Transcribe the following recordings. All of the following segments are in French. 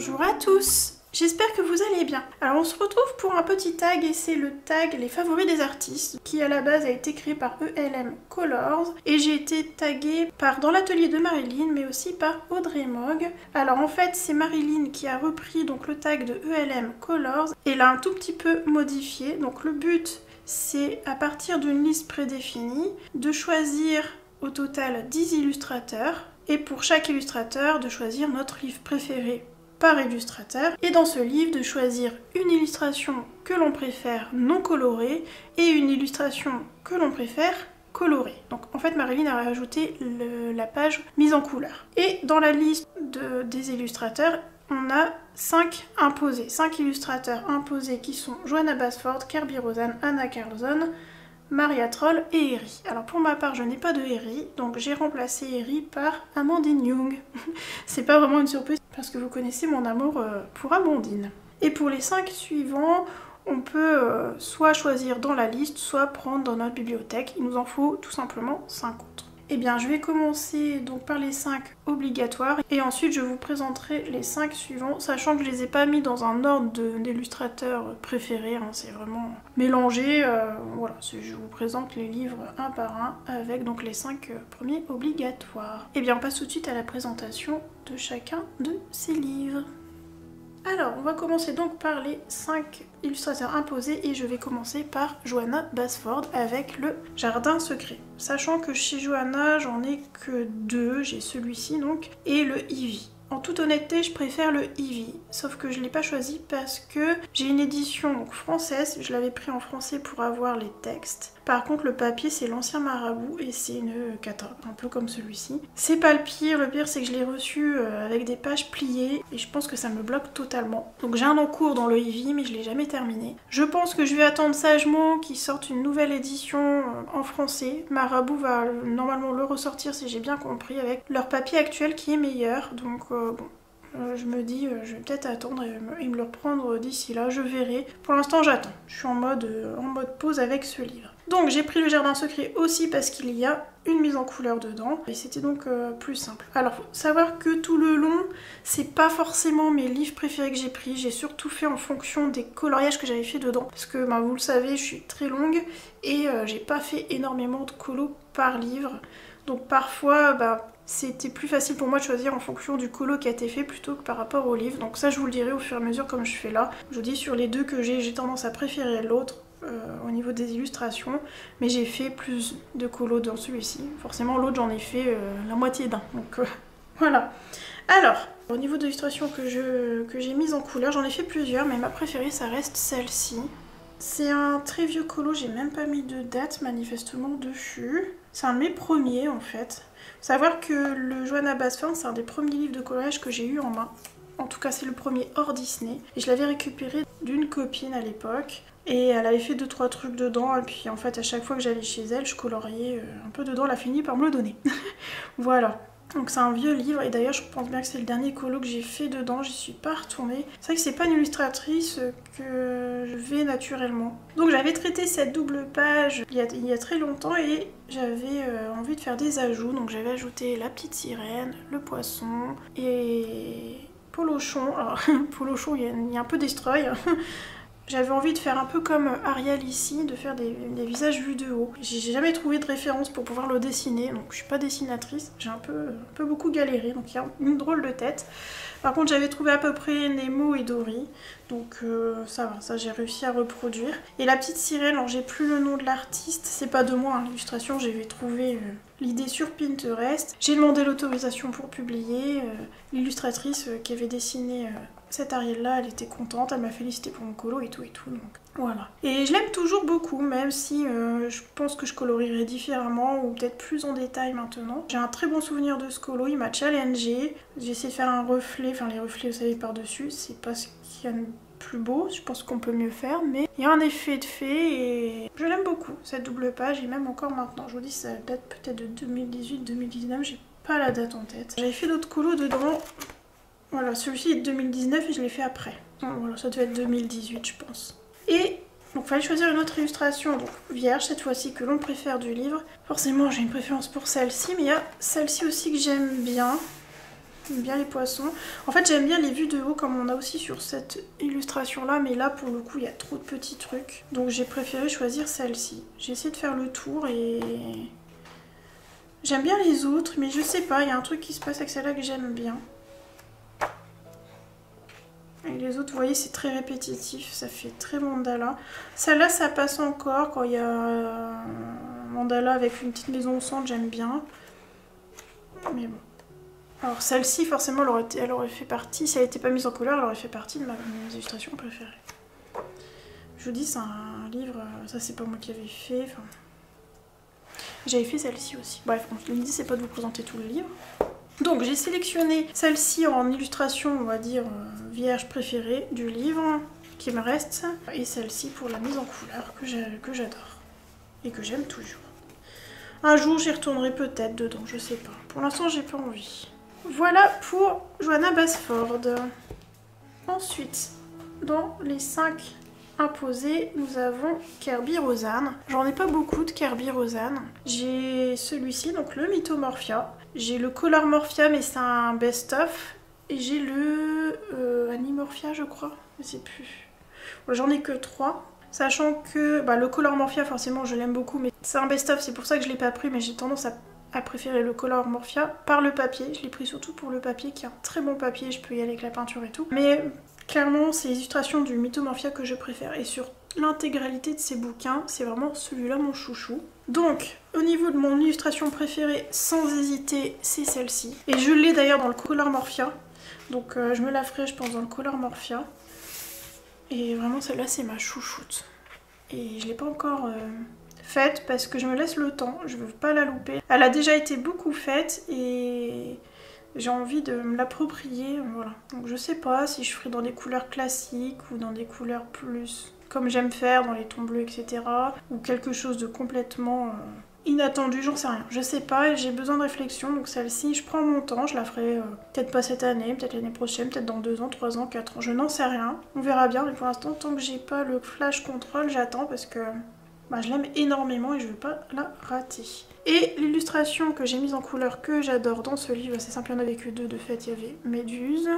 Bonjour à tous, j'espère que vous allez bien. Alors on se retrouve pour un petit tag et c'est le tag les favoris des artistes qui à la base a été créé par ELM Colors et j'ai été taguée dans l'atelier de Marilyn mais aussi par Audrey Mogg. Alors en fait c'est Marilyn qui a repris donc le tag de ELM Colors et l'a un tout petit peu modifié. Donc le but c'est à partir d'une liste prédéfinie de choisir au total 10 illustrateurs et pour chaque illustrateur de choisir notre livre préféré par illustrateur et dans ce livre de choisir une illustration que l'on préfère non colorée et une illustration que l'on préfère colorée. Donc en fait Marilyn a rajouté la page mise en couleur. Et dans la liste des illustrateurs, on a 5 imposés, 5 illustrateurs imposés qui sont Johanna Basford, Kerby Rosen, Anna Carlson, Maria Troll et Eri. Alors pour ma part je n'ai pas de Eri, donc j'ai remplacé Eri par Amandine Young. C'est pas vraiment une surprise parce que vous connaissez mon amour pour Amandine. Et pour les 5 suivants, on peut soit choisir dans la liste, soit prendre dans notre bibliothèque. Il nous en faut tout simplement 5 autres. Eh bien je vais commencer donc par les 5 obligatoires et ensuite je vous présenterai les 5 suivants, sachant que je les ai pas mis dans un ordre d'illustrateurs préférés, hein, c'est vraiment mélangé. Voilà, je vous présente les livres un par un avec donc les 5 premiers obligatoires. Eh bien on passe tout de suite à la présentation de chacun de ces livres. Alors, on va commencer donc par les 5 illustrateurs imposés et je vais commencer par Johanna Basford avec le Jardin secret. Sachant que chez Johanna, j'en ai que 2, j'ai celui-ci donc, et le Ivy. En toute honnêteté, je préfère le Ivy, sauf que je ne l'ai pas choisi parce que j'ai une édition donc, française, je l'avais pris en français pour avoir les textes. Par contre, le papier, c'est l'Ancien Marabout et c'est une cata, un peu comme celui-ci. C'est pas le pire c'est que je l'ai reçu avec des pages pliées et je pense que ça me bloque totalement. Donc j'ai un encours dans le Ivy, mais je l'ai jamais terminé. Je pense que je vais attendre sagement qu'ils sortent une nouvelle édition en français. Marabout va normalement le ressortir si j'ai bien compris, avec leur papier actuel qui est meilleur, donc bon. Je me dis, je vais peut-être attendre et me le reprendre d'ici là, je verrai. Pour l'instant, j'attends. Je suis en mode pause avec ce livre. Donc, j'ai pris le Jardin secret aussi parce qu'il y a une mise en couleur dedans. Et c'était donc plus simple. Alors, faut savoir que tout le long, c'est pas forcément mes livres préférés que j'ai pris. J'ai surtout fait en fonction des coloriages que j'avais fait dedans. Parce que, vous le savez, je suis très longue et j'ai pas fait énormément de colos par livre. Donc, parfois, c'était plus facile pour moi de choisir en fonction du colo qui a été fait plutôt que par rapport au livre. Donc ça je vous le dirai au fur et à mesure comme je fais là. Je vous dis sur les 2 que j'ai tendance à préférer l'autre au niveau des illustrations. Mais j'ai fait plus de colos dans celui-ci. Forcément l'autre j'en ai fait la moitié d'un. Donc voilà. Alors, au niveau de l'illustration que j'ai mise en couleur, j'en ai fait plusieurs. Mais ma préférée ça reste celle-ci. C'est un très vieux colo, j'ai même pas mis de date manifestement dessus. C'est un de mes premiers en fait. Faut savoir que le Johanna Basford, c'est un des premiers livres de coloriage que j'ai eu en main. En tout cas, c'est le premier hors Disney. Et je l'avais récupéré d'une copine à l'époque. Et elle avait fait 2-3 trucs dedans. Et puis en fait, à chaque fois que j'allais chez elle, je coloriais un peu dedans. Elle a fini par me le donner. Voilà. Donc c'est un vieux livre et d'ailleurs je pense bien que c'est le dernier colo que j'ai fait dedans, j'y suis pas retournée. C'est vrai que c'est pas une illustratrice que je vais naturellement. Donc j'avais traité cette double page il y a très longtemps et j'avais envie de faire des ajouts. Donc j'avais ajouté la petite sirène, le poisson et Polochon. Alors Polochon il y a un peu destroy. J'avais envie de faire un peu comme Ariel ici, de faire des visages vus de haut. J'ai jamais trouvé de référence pour pouvoir le dessiner, donc je suis pas dessinatrice. J'ai un peu beaucoup galéré, donc il y a une drôle de tête. Par contre j'avais trouvé à peu près Nemo et Dory, donc ça va, ça j'ai réussi à reproduire. Et la petite sirène, alors j'ai plus le nom de l'artiste, c'est pas de moi, hein, l'illustration, j'avais trouvé l'idée sur Pinterest. J'ai demandé l'autorisation pour publier, l'illustratrice qui avait dessiné cette Ariel là, elle était contente, elle m'a félicité pour mon colo et tout, donc voilà. Et je l'aime toujours beaucoup, même si je pense que je colorierai différemment ou peut-être plus en détail maintenant. J'ai un très bon souvenir de ce colo, il m'a challengé. J'ai essayé de faire un reflet, enfin les reflets vous savez par-dessus, c'est pas ce qu'il y a de plus beau, je pense qu'on peut mieux faire, mais il y a un effet de fée et je l'aime beaucoup, cette double page, et même encore maintenant. Je vous dis, ça date peut-être de 2018-2019, j'ai pas la date en tête. J'avais fait d'autres colos dedans. Voilà, celui-ci est de 2019 et je l'ai fait après. Voilà, ça devait être 2018 je pense. Et donc il fallait choisir une autre illustration, donc vierge cette fois-ci que l'on préfère du livre. Forcément j'ai une préférence pour celle-ci, mais il y a celle-ci aussi que j'aime bien. J'aime bien les poissons. En fait, j'aime bien les vues de haut comme on a aussi sur cette illustration-là. Mais là, pour le coup, il y a trop de petits trucs. Donc j'ai préféré choisir celle-ci. J'ai essayé de faire le tour et... J'aime bien les autres, mais je sais pas. Il y a un truc qui se passe avec celle-là que j'aime bien. Et les autres, vous voyez, c'est très répétitif. Ça fait très mandala. Celle-là, ça passe encore quand il y a un mandala avec une petite maison au centre. J'aime bien. Mais bon. Alors celle-ci, forcément, elle aurait fait partie, si elle n'était pas mise en couleur, elle aurait fait partie de mes illustrations préférées. Je vous dis, c'est un livre, ça c'est pas moi qui avais fait, enfin... J'avais fait celle-ci aussi. Bref, l'idée c'est pas de vous présenter tout le livre. Donc j'ai sélectionné celle-ci en illustration, on va dire, vierge préférée du livre, qui me reste, et celle-ci pour la mise en couleur, que j'adore, et que j'aime toujours. Un jour j'y retournerai peut-être dedans, je sais pas. Pour l'instant j'ai pas envie. Voilà pour Johanna Basford. Ensuite, dans les 5 imposés, nous avons Kerby Rosanne. J'en ai pas beaucoup de Kerby Rosanne. J'ai celui-ci, donc le Mythomorphia. J'ai le Colormorphia, mais c'est un best-of. Et j'ai le Animorphia, je crois. Je sais plus. J'en ai que 3. Sachant que le Colormorphia, forcément, je l'aime beaucoup, mais c'est un best-of, c'est pour ça que je l'ai pas pris, mais j'ai tendance à préférer le Colormorphia par le papier. Je l'ai pris surtout pour le papier, qui est un très bon papier, je peux y aller avec la peinture et tout. Mais clairement, c'est les illustrations du Mythomorphia que je préfère. Et sur l'intégralité de ces bouquins, c'est vraiment celui-là mon chouchou. Donc, au niveau de mon illustration préférée, sans hésiter, c'est celle-ci. Et je l'ai d'ailleurs dans le Colormorphia. Donc je me la ferai, je pense, dans le Colormorphia. Et vraiment, celle-là, c'est ma chouchoute. Et je l'ai pas encore... faite parce que je me laisse le temps, je veux pas la louper. Elle a déjà été beaucoup faite et j'ai envie de me l'approprier, voilà. Donc je sais pas si je ferai dans des couleurs classiques ou dans des couleurs plus comme j'aime faire, dans les tons bleus, etc. Ou quelque chose de complètement inattendu, j'en sais rien. Je sais pas, j'ai besoin de réflexion, donc celle-ci, je prends mon temps, je la ferai peut-être pas cette année, peut-être l'année prochaine, peut-être dans 2 ans, 3 ans, 4 ans, je n'en sais rien. On verra bien, mais pour l'instant, tant que j'ai pas le flash control, j'attends parce que... je l'aime énormément et je veux pas la rater. Et l'illustration que j'ai mise en couleur que j'adore dans ce livre, c'est simple, il n'y en avait que 2 de fait, il y avait Méduse.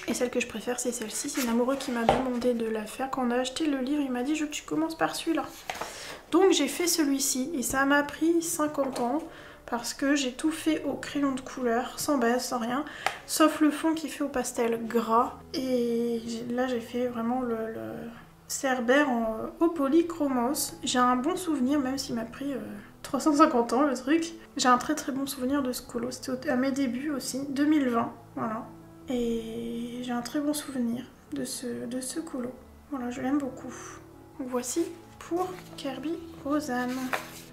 Et celle que je préfère, c'est celle-ci. C'est un amoureux qui m'a demandé de la faire. Quand on a acheté le livre, il m'a dit « Je veux que tu commences par celui-là ». Donc j'ai fait celui-ci et ça m'a pris 50 ans parce que j'ai tout fait au crayon de couleur, sans base, sans rien, sauf le fond qui fait au pastel gras. Et là j'ai fait vraiment le Cerbère au polychromos. J'ai un bon souvenir, même s'il m'a pris 350 ans le truc. J'ai un très très bon souvenir de ce colo. C'était à mes débuts aussi, 2020, voilà. Et j'ai un très bon souvenir de ce colo. Voilà, je l'aime beaucoup. Donc voici pour Kerby Rosanne.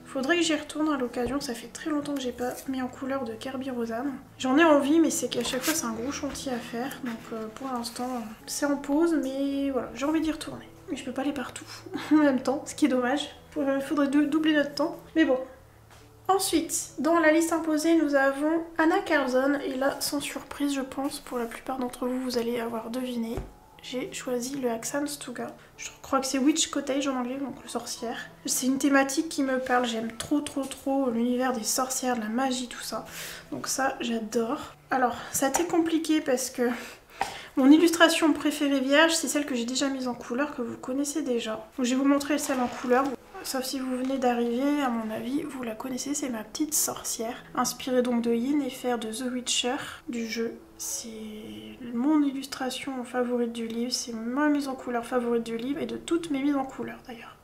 Faudrait que j'y retourne à l'occasion, ça fait très longtemps que j'ai pas mis en couleur de Kerby Rosanne. J'en ai envie, mais c'est qu'à chaque fois c'est un gros chantier à faire. Donc pour l'instant c'est en pause, mais voilà, j'ai envie d'y retourner. Mais je peux pas aller partout en même temps, ce qui est dommage. Il faudrait doubler notre temps. Mais bon. Ensuite, dans la liste imposée, nous avons Anna Carlson. Et là, sans surprise, je pense, pour la plupart d'entre vous, vous allez avoir deviné. J'ai choisi le Axan Stuga. Je crois que c'est Witch Cottage en anglais, donc le sorcière. C'est une thématique qui me parle. J'aime trop l'univers des sorcières, de la magie, tout ça. Donc ça, j'adore. Alors, ça a été compliqué parce que... mon illustration préférée vierge, c'est celle que j'ai déjà mise en couleur, que vous connaissez déjà. Donc je vais vous montrer celle en couleur, sauf si vous venez d'arriver, à mon avis, vous la connaissez, c'est ma petite sorcière. Inspirée donc de Yennefer de The Witcher, du jeu. C'est mon illustration favorite du livre, c'est ma mise en couleur favorite du livre, et de toutes mes mises en couleur d'ailleurs.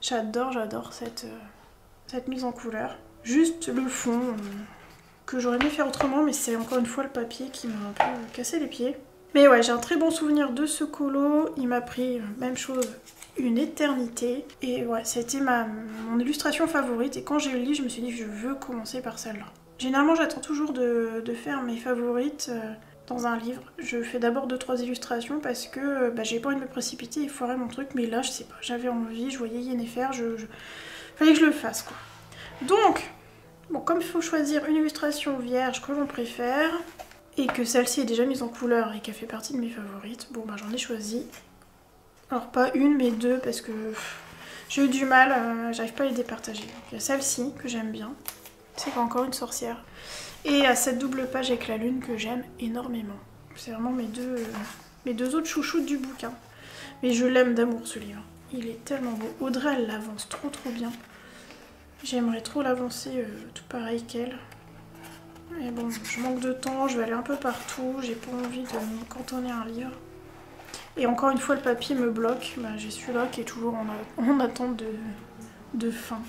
J'adore cette mise en couleur. Juste le fond, que j'aurais aimé faire autrement, mais c'est encore une fois le papier qui m'a un peu cassé les pieds. Mais ouais, j'ai un très bon souvenir de ce colo. Il m'a pris, même chose, une éternité. Et ouais, c'était mon illustration favorite. Et quand j'ai eu le livre, je me suis dit que je veux commencer par celle-là. Généralement, j'attends toujours de faire mes favorites dans un livre. Je fais d'abord 2-3 illustrations parce que j'ai pas envie de me précipiter et foirer mon truc. Mais là, je sais pas, j'avais envie, je voyais Yennefer, fallait que je le fasse, quoi. Donc, bon, comme il faut choisir une illustration vierge que l'on préfère... et que celle-ci est déjà mise en couleur et qu'elle fait partie de mes favorites, bon j'en ai choisi. Alors pas une mais 2 parce que j'ai eu du mal, j'arrive pas à les départager. Il y a celle-ci que j'aime bien. C'est encore une sorcière. Et à cette double page avec la lune que j'aime énormément. C'est vraiment mes deux autres chouchoutes du bouquin. Mais je l'aime d'amour ce livre. Il est tellement beau. Audrey, elle l'avance trop bien. J'aimerais trop l'avancer tout pareil qu'elle. Mais bon, je manque de temps, je vais aller un peu partout. J'ai pas envie de me cantonner à un livre. Et encore une fois, le papier me bloque. Bah, j'ai celui-là qui est toujours en attente de fin.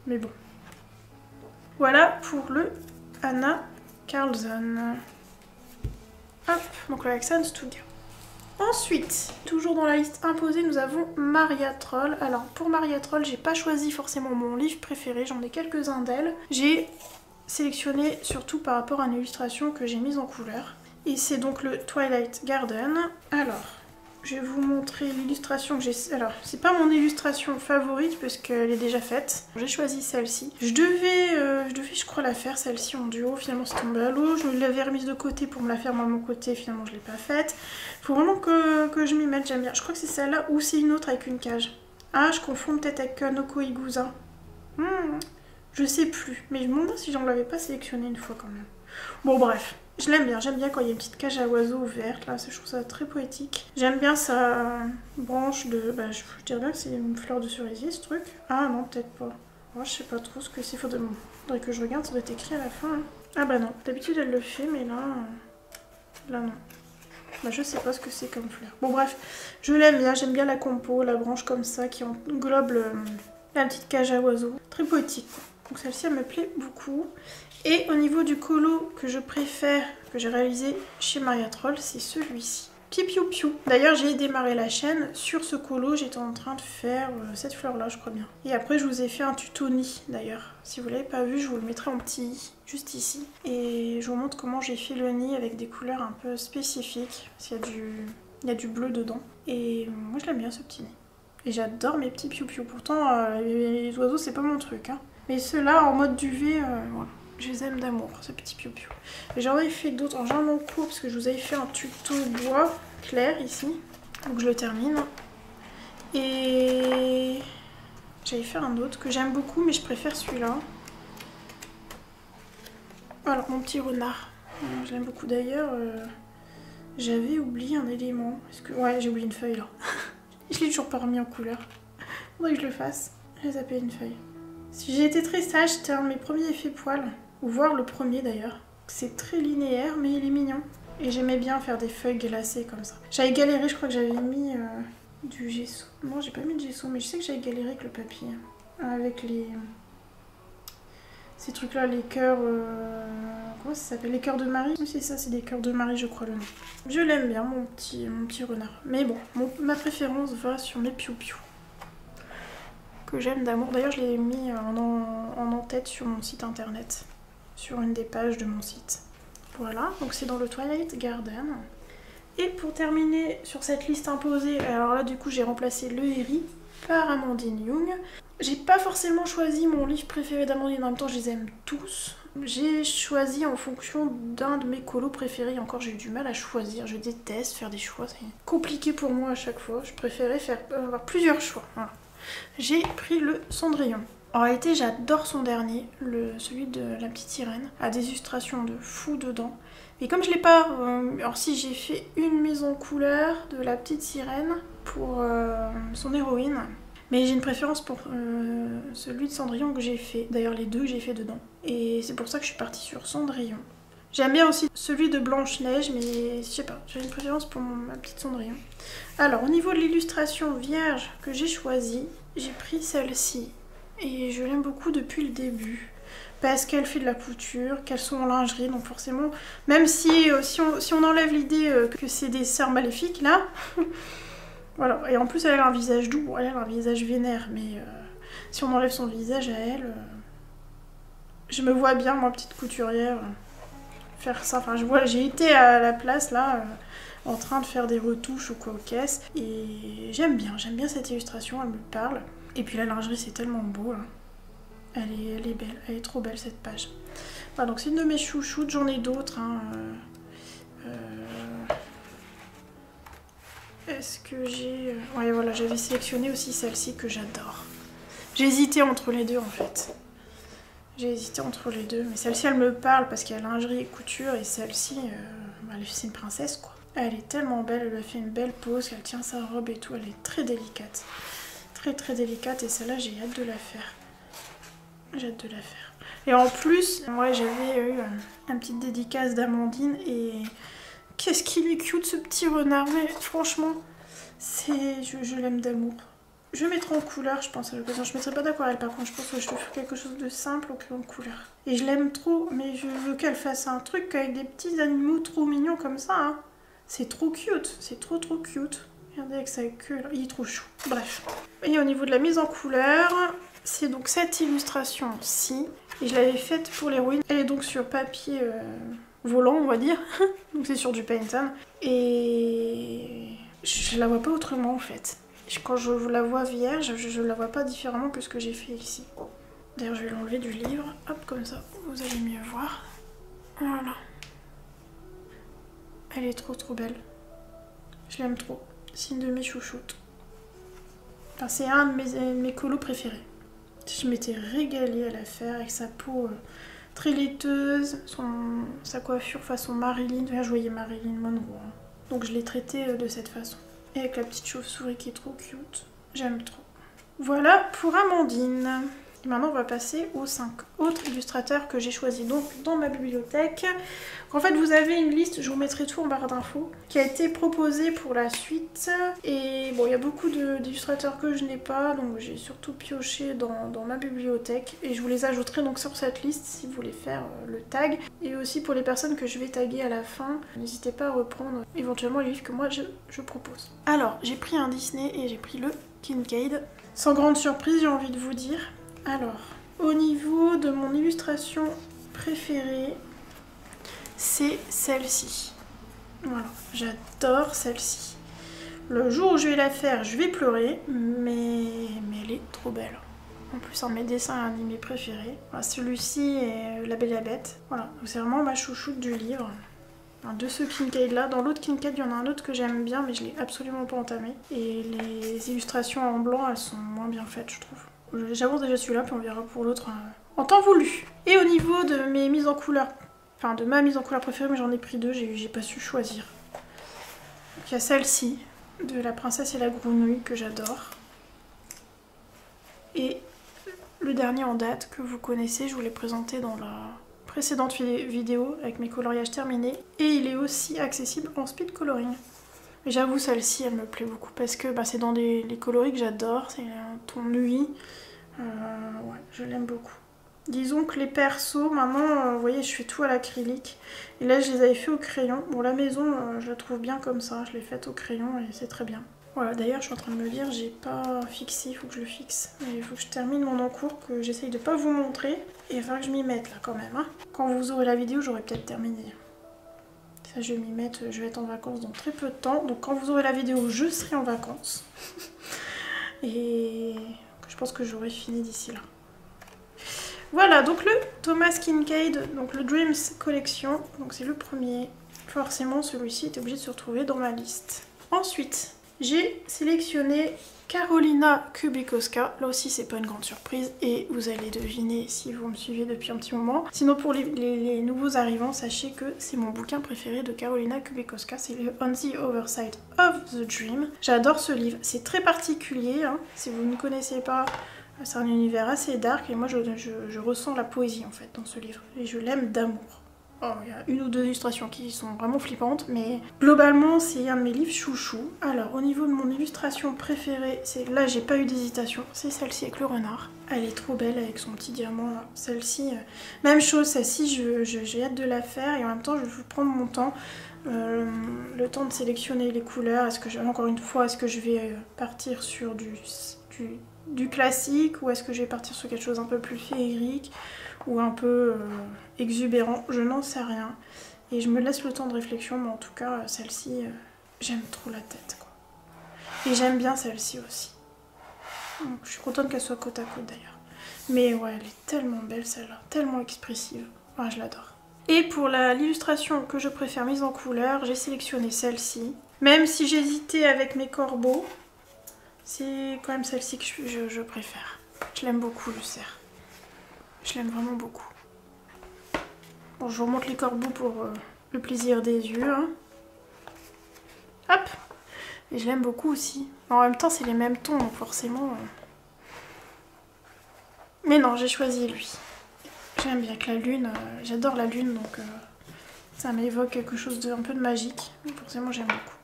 Mais bon. Voilà pour le Anna Carlson. Hop, donc le Accent Studio. Ensuite, toujours dans la liste imposée, nous avons Maria Troll. Alors pour Maria Troll, j'ai pas choisi forcément mon livre préféré, j'en ai quelques-uns d'elle. J'ai sélectionné surtout par rapport à une illustration que j'ai mise en couleur. Et c'est donc le Twilight Garden. Alors, je vais vous montrer l'illustration que j'ai... Alors, c'est pas mon illustration favorite parce qu'elle est déjà faite. J'ai choisi celle-ci. Je devais, je crois, la faire celle-ci en duo. Finalement, c'est tombé à l'eau. Je l'avais remise de côté pour me la faire moi de mon côté. Finalement, je l'ai pas faite. Faut vraiment que je m'y mette. J'aime bien. Je crois que c'est celle-là ou c'est une autre avec une cage. Ah, je confonds peut-être avec Noko Igusa. Je sais plus. Mais je me demande si j'en l'avais pas sélectionné une fois quand même. Bon, bref. Je l'aime bien, j'aime bien quand il y a une petite cage à oiseaux ouverte, là, je trouve ça très poétique. J'aime bien sa branche de... Bah, je dirais bien que c'est une fleur de cerisier, ce truc. Ah non, peut-être pas. Moi, je sais pas trop ce que c'est, faudrait que je regarde, ça doit être écrit à la fin. Hein. Ah bah non, d'habitude elle le fait, mais là non. Bah je sais pas ce que c'est comme fleur. Bon bref, je l'aime bien, j'aime bien la compo, la branche comme ça qui englobe la petite cage à oiseaux. Très poétique. Donc celle-ci, elle me plaît beaucoup. Et au niveau du colo que je préfère, que j'ai réalisé chez Maria Troll, c'est celui-ci. Piu Piu. D'ailleurs, j'ai démarré la chaîne sur ce colo. J'étais en train de faire cette fleur-là, je crois bien. Et après, je vous ai fait un tuto nid, d'ailleurs. Si vous l'avez pas vu, je vous le mettrai en petit, juste ici. Et je vous montre comment j'ai fait le nid avec des couleurs un peu spécifiques. Parce qu'il y a du bleu dedans. Et moi, je l'aime bien, ce petit nid. Et j'adore mes petits Piu Piu. Pourtant, les oiseaux, c'est pas mon truc. Hein. Mais ceux-là, en mode duvet, voilà. Je les aime d'amour, ce petit Piu Piu. J'en ai fait d'autres, j'en ai en cours parce que je vous avais fait un tuto bois clair ici. Donc je le termine. Et j'allais faire un autre que j'aime beaucoup, mais je préfère celui-là. Voilà, mon petit renard. Je l'aime beaucoup d'ailleurs. J'avais oublié un élément. Ouais, j'ai oublié une feuille là. Je l'ai toujours pas remis en couleur. Faudrait que je le fasse. J'ai zappé une feuille. Si j'ai été très sage, c'était un de mes premiers effets poils. Ou voir le premier d'ailleurs. C'est très linéaire mais il est mignon. Et j'aimais bien faire des feuilles glacées comme ça. J'avais galéré, je crois que j'avais mis du gesso. Non, j'ai pas mis de gesso, mais je sais que j'avais galéré avec le papier. Avec ces trucs là, les cœurs... comment ça s'appelle? Les cœurs de Marie? Oui, c'est ça, c'est des cœurs de Marie, je crois le nom. Je l'aime bien, mon petit renard. Mais bon, ma préférence va sur mes Piu Piu. Que j'aime d'amour. D'ailleurs, je l'ai mis en en-tête sur mon site internet. Sur une des pages de mon site. Voilà, donc c'est dans le Twilight Garden. Et pour terminer sur cette liste imposée, alors là du coup j'ai remplacé Le Héri par Amandine Young. J'ai pas forcément choisi mon livre préféré d'Amandine, en même temps je les aime tous. J'ai choisi en fonction d'un de mes colos préférés, encore j'ai eu du mal à choisir, je déteste faire des choix, c'est compliqué pour moi à chaque fois, je préférais avoir plusieurs choix. Voilà. J'ai pris le Cendrillon. En réalité, j'adore son dernier, celui de la petite sirène, a des illustrations de fou dedans. Et comme je l'ai pas... alors si j'ai fait une mise en couleur de la petite sirène pour son héroïne, mais j'ai une préférence pour celui de Cendrillon que j'ai fait. D'ailleurs, les deux que j'ai fait dedans. Et c'est pour ça que je suis partie sur Cendrillon. J'aime bien aussi celui de Blanche-Neige, mais je sais pas, j'ai une préférence pour ma petite Cendrillon. Alors, au niveau de l'illustration vierge que j'ai choisie, j'ai pris celle-ci. Et je l'aime beaucoup depuis le début. Parce qu'elle fait de la couture, qu'elles sont en lingerie, donc forcément, même si on enlève l'idée que c'est des sœurs maléfiques, là, voilà. Et en plus, elle a un visage doux, bon, elle a un visage vénère, mais si on enlève son visage à elle, je me vois bien, moi, petite couturière, faire ça. Enfin, j'ai été à la place, là, en train de faire des retouches ou quoi aux caisses, et j'aime bien cette illustration, elle me parle. Et puis la lingerie, c'est tellement beau, là. Elle est belle, elle est trop belle cette page. Voilà, donc c'est une de mes chouchoutes, j'en ai d'autres. Hein. Est-ce que j'ai... Ouais, voilà, j'avais sélectionné aussi celle-ci que j'adore. J'ai hésité entre les deux en fait. J'ai hésité entre les deux, mais celle-ci elle me parle parce qu'il y a lingerie et couture, et celle-ci, c'est une princesse quoi. Elle est tellement belle, elle lui a fait une belle pose, elle tient sa robe et tout, elle est très délicate. Très délicate, et celle-là j'ai hâte de la faire. J'ai hâte de la faire. Et en plus, moi j'avais eu un petit dédicace d'Amandine, et qu'est-ce qu'il est cute ce petit renard, mais franchement, je l'aime d'amour. Je mettrai en couleur, je pense, à l'occasion. Je mettrai pas d'aquarelle, par contre, je pense que je vais faire quelque chose de simple en couleur. Et je l'aime trop, mais je veux qu'elle fasse un truc avec des petits animaux trop mignons comme ça. Hein. C'est trop cute, c'est trop cute. Regardez avec sa queue, là. Il est trop chou. Bref. Et au niveau de la mise en couleur, c'est donc cette illustration-ci. Et je l'avais faite pour l'héroïne. Elle est donc sur papier volant, on va dire. Donc c'est sur du Painton. Et je la vois pas autrement en fait. Quand je la vois vierge, je la vois pas différemment que ce que j'ai fait ici. D'ailleurs, je vais l'enlever du livre. Hop, comme ça, vous allez mieux voir. Voilà. Elle est trop belle. Je l'aime trop. C'est une de mes chouchoutes. Enfin, c'est un de mes colos préférés. Je m'étais régalée à la faire avec sa peau très laiteuse, sa coiffure façon Marilyn. Je voyais Marilyn Monroe. Hein. Donc je l'ai traitée de cette façon. Et avec la petite chauve-souris qui est trop cute. J'aime trop. Voilà pour Amandine. Et maintenant on va passer aux 5 autres illustrateurs que j'ai choisis donc dans ma bibliothèque. En fait vous avez une liste, je vous mettrai tout en barre d'infos, qui a été proposée pour la suite. Et bon, il y a beaucoup d'illustrateurs que je n'ai pas, donc j'ai surtout pioché dans ma bibliothèque. Et je vous les ajouterai donc sur cette liste si vous voulez faire le tag. Et aussi pour les personnes que je vais taguer à la fin, n'hésitez pas à reprendre éventuellement les livres que moi je propose. Alors, j'ai pris un Disney et j'ai pris le Kincaid. Sans grande surprise, j'ai envie de vous dire. Alors, au niveau de mon illustration préférée, c'est celle-ci. Voilà, j'adore celle-ci. Le jour où je vais la faire, je vais pleurer, mais elle est trop belle. En plus, un de mes dessins animés préférés. Voilà, celui-ci est La Belle et la Bête. Voilà, c'est vraiment ma chouchoute du livre. Enfin, de ce Kincaid là. Dans l'autre Kincaid, il y en a un autre que j'aime bien, mais je l'ai absolument pas entamé. Et les illustrations en blanc, elles sont moins bien faites, je trouve. J'avance déjà celui-là, puis on verra pour l'autre en temps voulu. Et au niveau de mes mises en couleur, enfin de ma mise en couleur préférée, mais j'en ai pris deux, j'ai pas su choisir. Donc il y a celle-ci, de La Princesse et la Grenouille, que j'adore. Et le dernier en date, que vous connaissez, je vous l'ai présenté dans la précédente vidéo, avec mes coloriages terminés. Et il est aussi accessible en speed coloring. Mais j'avoue, celle-ci, elle me plaît beaucoup parce que c'est dans les coloris que j'adore. C'est un ton nuit. Ouais, je l'aime beaucoup. Disons que les persos, maintenant, vous voyez, je fais tout à l'acrylique. Et là, je les avais fait au crayon. Bon, la maison, je la trouve bien comme ça. Je l'ai faite au crayon et c'est très bien. Voilà, d'ailleurs, je suis en train de me dire, j'ai pas fixé, il faut que je le fixe. Il faut que je termine mon encours, que j'essaye de pas vous montrer. Et il va que je m'y mette, là, quand même. Hein. Quand vous aurez la vidéo, j'aurai peut-être terminé. Ça, je vais m'y mettre, je vais être en vacances dans très peu de temps. Donc quand vous aurez la vidéo, je serai en vacances. Et je pense que j'aurai fini d'ici là. Voilà, donc le Thomas Kincaid, donc le Dreams Collection. Donc c'est le premier. Forcément, celui-ci était obligé de se retrouver dans ma liste. Ensuite, j'ai sélectionné Karolina Kubikowska. Là aussi, c'est pas une grande surprise et vous allez deviner si vous me suivez depuis un petit moment. Sinon, pour les nouveaux arrivants, sachez que c'est mon bouquin préféré de Karolina Kubikowska. C'est le On the Other Side of the Dream. J'adore ce livre. C'est très particulier. Hein. Si vous ne connaissez pas, c'est un univers assez dark et moi, je ressens la poésie en fait dans ce livre. Et je l'aime d'amour. Oh, il y a une ou deux illustrations qui sont vraiment flippantes, mais globalement c'est un de mes livres chouchou. Alors au niveau de mon illustration préférée, là j'ai pas eu d'hésitation, c'est celle-ci avec le renard. Elle est trop belle avec son petit diamant là. Celle-ci, même chose, celle-ci j'ai hâte de la faire et en même temps je vais prendre mon temps. Le temps de sélectionner les couleurs. Encore une fois, est-ce que je vais partir sur du classique ou est-ce que je vais partir sur quelque chose un peu plus féerique ou un peu exubérant, je n'en sais rien. Et je me laisse le temps de réflexion, mais en tout cas, celle-ci, j'aime trop la tête, quoi. Et j'aime bien celle-ci aussi. Donc, je suis contente qu'elle soit côte à côte d'ailleurs. Mais ouais, elle est tellement belle celle-là, tellement expressive. Ouais, je l'adore. Et pour l'illustration que je préfère mise en couleur, j'ai sélectionné celle-ci. Même si j'hésitais avec mes corbeaux, c'est quand même celle-ci que je préfère. Je l'aime beaucoup, le cerf. Je l'aime vraiment beaucoup. Bon, je vous remonte les corbeaux pour le plaisir des yeux. Hein. Hop! Et je l'aime beaucoup aussi. En même temps, c'est les mêmes tons, donc forcément... Mais non, j'ai choisi lui. J'aime bien que la lune, j'adore la lune, donc ça m'évoque quelque chose d'un peu de magique. Forcément, j'aime beaucoup.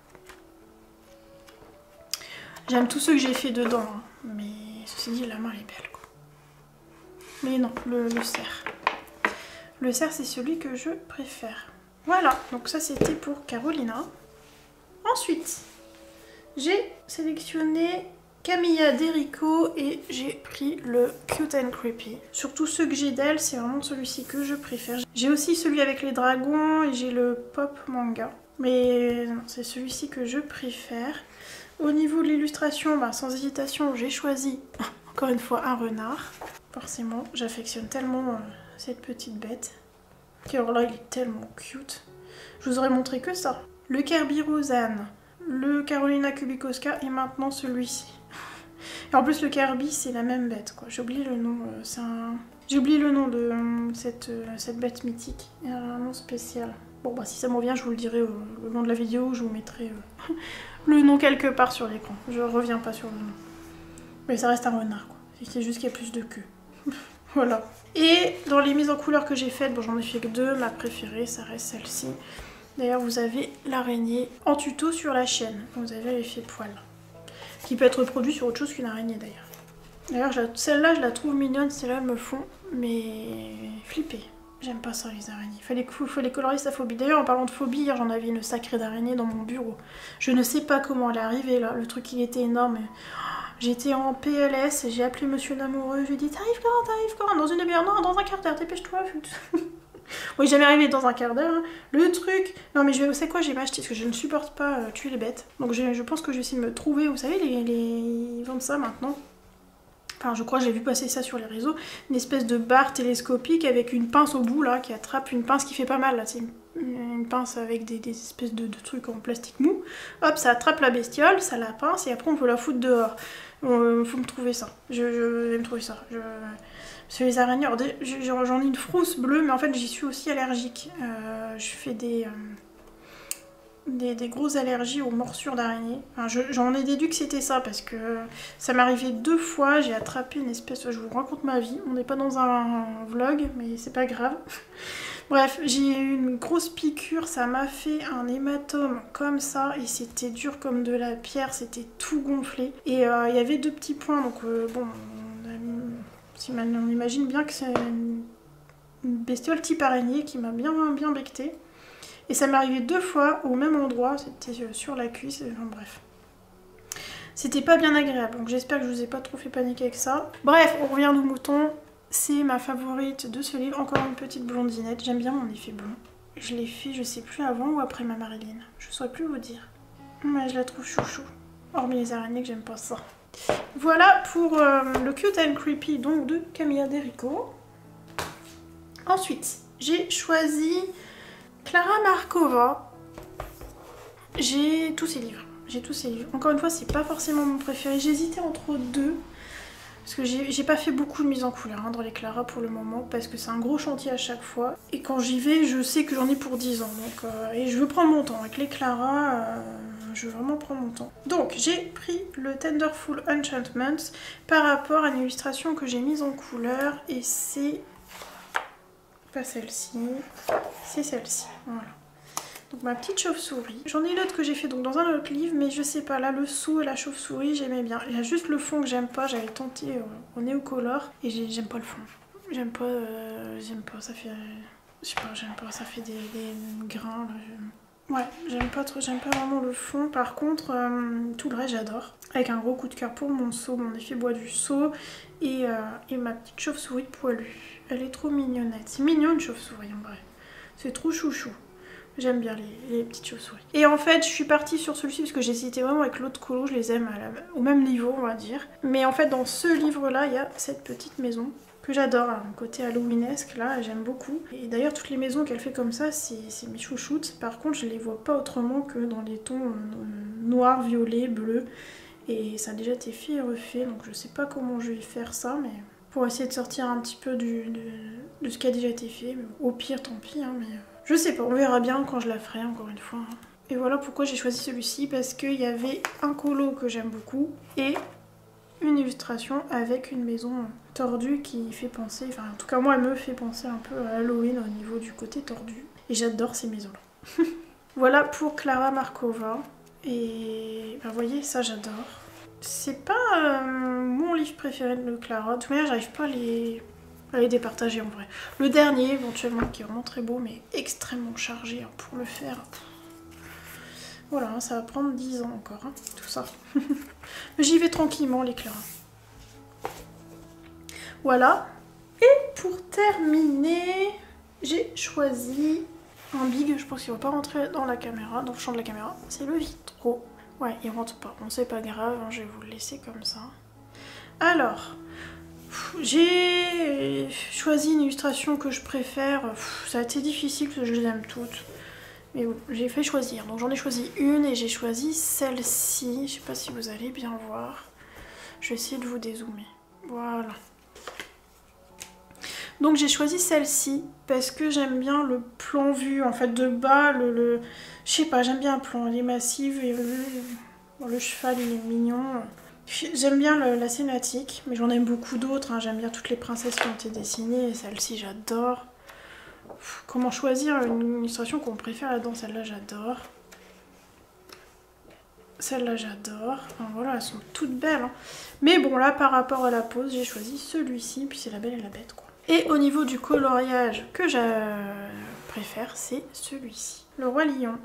J'aime tous ceux que j'ai fait dedans, hein. Mais ceci dit, la main elle est belle, quoi. Mais non, le cerf. Le cerf, c'est celui que je préfère. Voilà, donc ça c'était pour Carolina. Ensuite, j'ai sélectionné Camilla Derico et j'ai pris le Cute and Creepy. Surtout ceux que j'ai d'elle, c'est vraiment celui-ci que je préfère. J'ai aussi celui avec les dragons et j'ai le pop manga. Mais c'est celui-ci que je préfère. Au niveau de l'illustration, bah, sans hésitation, j'ai choisi encore une fois un renard. Forcément, j'affectionne tellement cette petite bête. Et alors là, il est tellement cute. Je vous aurais montré que ça. Le Kirby Rosanne, le Carolina Kubikoska et maintenant celui-ci. Et en plus, le Kirby, c'est la même bête, quoi. J'ai oublié le nom. J'ai oublié le nom de cette bête mythique. Il y a un nom spécial. Bon, bah si ça me revient, je vous le dirai au long de la vidéo. Je vous mettrai le nom quelque part sur l'écran. Je reviens pas sur le nom. Mais ça reste un renard, quoi. C'est juste qu'il y a plus de queue. Voilà. Et dans les mises en couleur que j'ai faites, bon, j'en ai fait que 2. Ma préférée, ça reste celle-ci. D'ailleurs, vous avez l'araignée en tuto sur la chaîne. Vous avez l'effet poil. Qui peut être reproduit sur autre chose qu'une araignée, d'ailleurs. D'ailleurs, celle-là, je la trouve mignonne. Celle-là, elles me font, mais flipper. J'aime pas ça, les araignées. Faut les coloristes à phobie. D'ailleurs, en parlant de phobie, hier, j'en avais une sacrée d'araignée dans mon bureau. Je ne sais pas comment elle est arrivée, là. Le truc, il était énorme. J'étais en PLS, j'ai appelé monsieur l'amoureux. Je lui ai dit, t'arrives quand? Dans une demi-heure? Non, dans un quart d'heure, dépêche-toi. Oui, jamais arrivé dans un quart d'heure. Hein. Le truc... Non, mais vous savez quoi, j'ai acheté parce que je ne supporte pas tuer les bêtes. Donc je pense que je vais essayer de me trouver, vous savez, ils vendent ça maintenant. Enfin, je crois que j'ai vu passer ça sur les réseaux. Une espèce de barre télescopique avec une pince au bout, là, qui attrape une pince qui fait pas mal, là. C'est une pince avec des espèces de trucs en plastique mou. Hop, ça attrape la bestiole, ça la pince, et après on peut la foutre dehors. Faut me trouver ça. Je vais me trouver ça. Parce que les araignées, j'en ai une frousse bleue, mais en fait j'y suis aussi allergique. Je fais des grosses allergies aux morsures d'araignées. Enfin, j'en ai déduit que c'était ça, parce que ça m'est arrivé 2 fois, j'ai attrapé une espèce... Je vous raconte ma vie, on n'est pas dans un vlog, mais c'est pas grave. Bref, j'ai eu une grosse piqûre, ça m'a fait un hématome comme ça, et c'était dur comme de la pierre, c'était tout gonflé. Et il y avait 2 petits points, donc bon... On imagine bien que c'est une bestiole type araignée qui m'a bien becté. Et ça m'est arrivé 2 fois au même endroit, c'était sur la cuisse, enfin bref. C'était pas bien agréable, donc j'espère que je vous ai pas trop fait paniquer avec ça. Bref, on revient aux moutons, c'est ma favorite de ce livre, encore une petite blondinette, j'aime bien mon effet blond. Je l'ai fait, je sais plus avant ou après ma Marilyn, je saurais plus vous dire. Mais je la trouve chouchou, hormis les araignées que j'aime pas ça. Voilà pour le Cute and Creepy donc de Camilla Derico. Ensuite, j'ai choisi Klara Markova. J'ai tous ses livres. Encore une fois, c'est pas forcément mon préféré. J'hésitais entre 2. Parce que j'ai pas fait beaucoup de mise en couleur hein, dans les Klara pour le moment. Parce que c'est un gros chantier à chaque fois. Et quand j'y vais, je sais que j'en ai pour 10 ans. Donc, et je veux prendre mon temps. Avec les Klara, je veux vraiment prendre mon temps. Donc, j'ai pris le Tenderful Enchantments par rapport à une illustration que j'ai mise en couleur. Et c'est... pas celle-ci. C'est celle-ci. Voilà. Donc ma petite chauve-souris. J'en ai une autre que j'ai fait donc dans un autre livre, mais je sais pas, là le sceau et la chauve-souris j'aimais bien. Il y a juste le fond que j'aime pas, j'avais tenté au Néocolor et j'aime pas le fond. J'aime pas, ça fait... je sais pas, j'aime pas, ça fait des grains. Là, ouais, j'aime pas vraiment le fond. Par contre, tout le reste j'adore. Avec un gros coup de cœur pour mon seau, mon effet bois du seau et ma petite chauve-souris poilue. Elle est trop mignonnette. C'est mignon une chauve-souris en vrai. C'est trop chouchou. J'aime bien les petites chauves-souris. Et en fait, je suis partie sur celui-ci parce que j'ai hésité vraiment avec l'autre colo. Je les aime au même niveau, on va dire. Mais en fait, dans ce livre-là, il y a cette petite maison que j'adore. Un côté halloweenesque, là, j'aime beaucoup. Et d'ailleurs, toutes les maisons qu'elle fait comme ça, c'est mes chouchoutes. Par contre, je les vois pas autrement que dans les tons noirs, violets, bleus. Et ça a déjà été fait et refait, donc je sais pas comment je vais faire ça, mais pour essayer de sortir un petit peu de ce qui a déjà été fait. Mais au pire, tant pis, hein, mais je sais pas, on verra bien quand je la ferai, encore une fois. Et voilà pourquoi j'ai choisi celui-ci, parce qu'il y avait un colo que j'aime beaucoup et une illustration avec une maison tordue qui fait penser, enfin en tout cas moi elle me fait penser un peu à Halloween au niveau du côté tordu. Et j'adore ces maisons-là. Voilà pour Klara Markova. Et vous voyez, ça j'adore. C'est pas mon livre préféré de Klara. De toute manière, j'arrive pas à les départager en vrai. Le dernier, éventuellement, qui est vraiment très beau, mais extrêmement chargé hein, pour le faire. Voilà, hein, ça va prendre 10 ans encore, hein, tout ça. Mais j'y vais tranquillement, les Klara. Voilà. Et pour terminer, j'ai choisi un big. Je pense qu'il ne va pas rentrer dans la caméra, dans le champ de la caméra. C'est le Vitro. Ouais, il rentre pas. Bon, c'est pas grave, hein, je vais vous le laisser comme ça. Alors, j'ai choisi une illustration que je préfère. Ça a été difficile parce que je les aime toutes. Mais bon, j'ai fait choisir. Donc j'en ai choisi une et j'ai choisi celle-ci. Je sais pas si vous allez bien voir. Je vais essayer de vous dézoomer. Voilà. Donc j'ai choisi celle-ci parce que j'aime bien le plan vu en fait de bas. Je sais pas, j'aime bien le plan. Elle est massive et le cheval il est mignon. J'aime bien la cinématique, mais j'en aime beaucoup d'autres. Hein. J'aime bien toutes les princesses qui ont été dessinées. Et celle-ci j'adore. Comment choisir une illustration qu'on préfère là-dedans? Celle-là j'adore. Celle-là j'adore. Enfin voilà, elles sont toutes belles. Hein. Mais bon là par rapport à la pose, j'ai choisi celui-ci. Puis c'est La Belle et la Bête quoi. Et au niveau du coloriage que je préfère, c'est celui-ci. Le Roi Lion.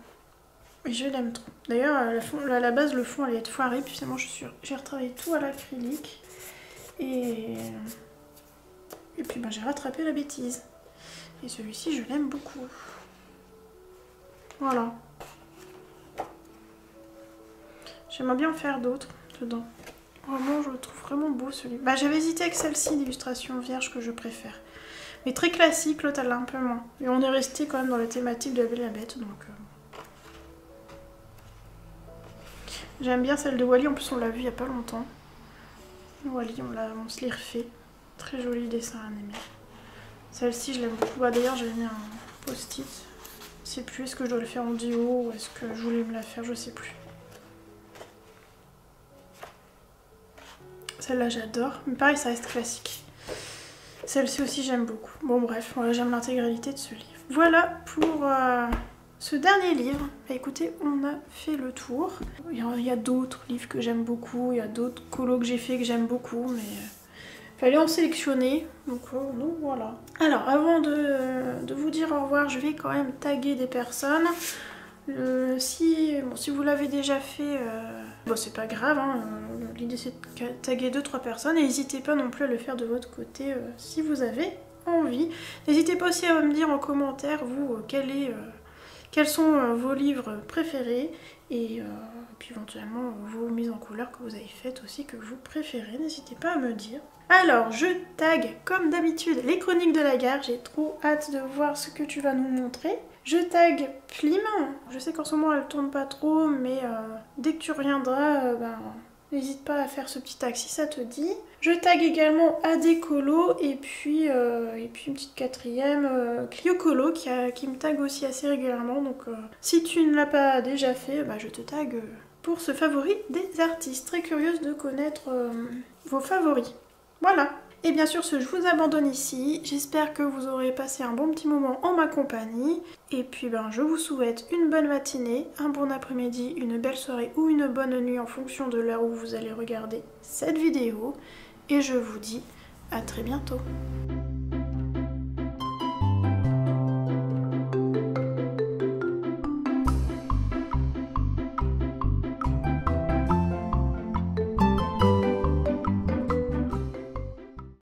Et je l'aime trop. D'ailleurs à la base le fond allait être foiré. Puis finalement j'ai retravaillé tout à l'acrylique. Et puis ben, j'ai rattrapé la bêtise. Et celui-ci, je l'aime beaucoup. Voilà. J'aimerais bien en faire d'autres dedans. Vraiment, je le trouve vraiment beau celui. Bah, j'avais hésité avec celle-ci d'illustration vierge que je préfère. Mais très classique, l'autre elle l'a un peu moins. Et on est resté quand même dans la thématique de La Belle et la Bête, donc... J'aime bien celle de Wally, en plus on l'a vue il n'y a pas longtemps. Wally, on se l'est refait. Très joli dessin animé. Celle-ci, je l'aime beaucoup. Bah, d'ailleurs, j'avais mis un post-it. Je sais plus, est-ce que je dois le faire en duo ou est-ce que je voulais me la faire, je sais plus. Celle-là, j'adore. Mais pareil, ça reste classique. Celle-ci aussi, j'aime beaucoup. Bon, bref, voilà, j'aime l'intégralité de ce livre. Voilà pour ce dernier livre. Bah, écoutez, on a fait le tour. Il y a d'autres livres que j'aime beaucoup. Il y a d'autres colos que j'ai fait que j'aime beaucoup, mais... fallait en sélectionner, donc voilà. Alors avant de vous dire au revoir, je vais quand même taguer des personnes. Si vous l'avez déjà fait, bon, c'est pas grave, hein, l'idée c'est de taguer 2-3 personnes. Et n'hésitez pas non plus à le faire de votre côté si vous avez envie. N'hésitez pas aussi à me dire en commentaire, vous, quels sont vos livres préférés. Et puis éventuellement vos mises en couleur que vous avez faites aussi, que vous préférez. N'hésitez pas à me dire. Alors, je tag comme d'habitude les chroniques de la gare. J'ai trop hâte de voir ce que tu vas nous montrer. Je tag Plim. Je sais qu'en ce moment elle tourne pas trop, mais dès que tu reviendras, n'hésite pas à faire ce petit tag si ça te dit. Je tag également AD Colo et puis une petite quatrième, Clio Colo qui me tag aussi assez régulièrement. Donc si tu ne l'as pas déjà fait, je te tag pour ce favori des artistes. Très curieuse de connaître vos favoris. Voilà. Et bien sûr, je vous abandonne ici. J'espère que vous aurez passé un bon petit moment en ma compagnie. Et puis je vous souhaite une bonne matinée, un bon après-midi, une belle soirée ou une bonne nuit en fonction de l'heure où vous allez regarder cette vidéo. Et je vous dis à très bientôt.